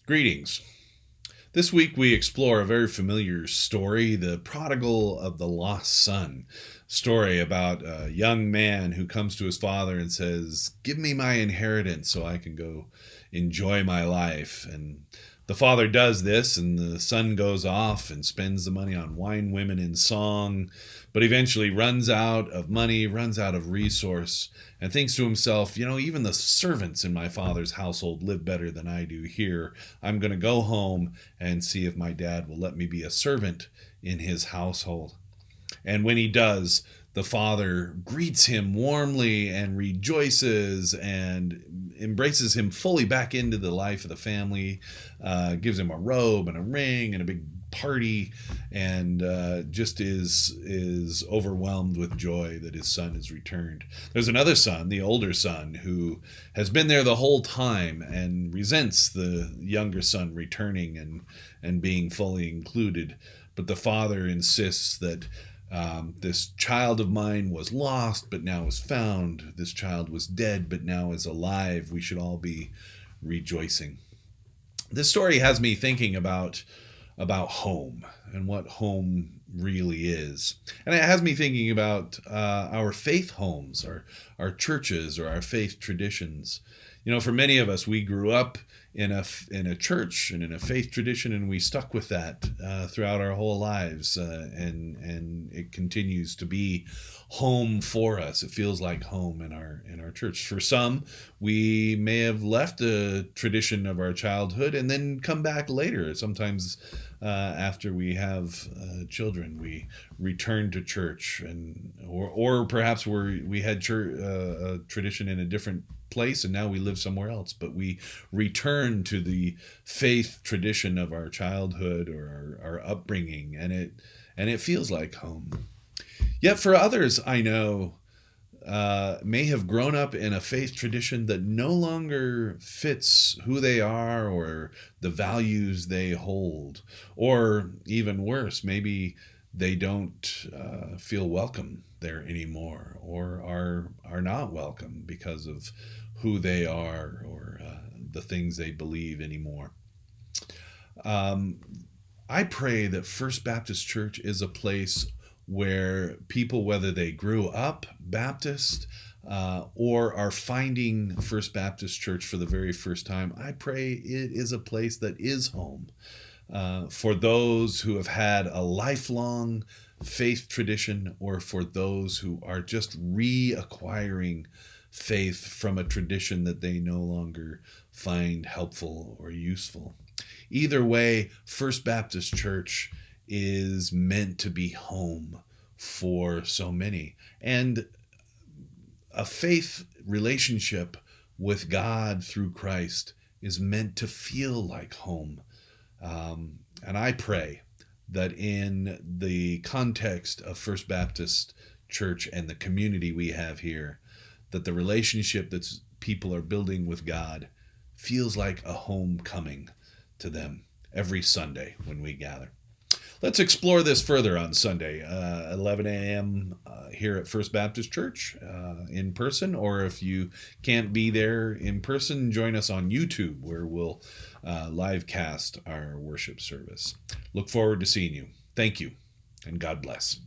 Greetings. This week we explore a very familiar story, the prodigal of the lost son. Story about a young man who comes to his father and says, "Give me my inheritance so I can go enjoy my life." And the father does this, and the son goes off and spends the money on wine, women, and song, but eventually runs out of money, runs out of resource, and thinks to himself, even the servants in my father's household live better than I do here. I'm going to go home and see if my dad will let me be a servant in his household. And when he does, the father greets him warmly and rejoices and embraces him fully back into the life of the family, gives him a robe and a ring and a big party, and just is overwhelmed with joy that his son has returned. There's another son, the older son, who has been there the whole time and resents the younger son returning and being fully included. But the father insists that this child of mine was lost, but now is found. This child was dead, but now is alive. We should all be rejoicing. This story has me thinking about home and what home really is. And it has me thinking about our faith homes, our churches, or our faith traditions. For many of us, we grew up in a church and in a faith tradition, and we stuck with that throughout our whole lives, and it continues to be home for us. It feels like home in our church. For some, we may have left a tradition of our childhood and then come back later. Sometimes after we have children, we return to church, or perhaps we had a tradition in a different place and now we live somewhere else, but we return to the faith tradition of our childhood or our upbringing, and it feels like home. Yet for others I know, may have grown up in a faith tradition that no longer fits who they are or the values they hold. Or even worse, maybe they don't feel welcome there anymore, or are not welcome because of who they are or the things they believe anymore. I pray that First Baptist Church is a place where people, whether they grew up Baptist or are finding First Baptist Church for the very first time, I pray it is a place that is home for those who have had a lifelong faith tradition, or for those who are just reacquiring faith from a tradition that they no longer find helpful or useful. Either way, First Baptist Church is meant to be home for so many. And a faith relationship with God through Christ is meant to feel like home. And I pray that in the context of First Baptist Church and the community we have here, that the relationship that people are building with God feels like a homecoming to them every Sunday when we gather. Let's explore this further on Sunday, 11 a.m. Here at First Baptist Church in person, or if you can't be there in person, join us on YouTube, where we'll live cast our worship service. Look forward to seeing you. Thank you, and God bless.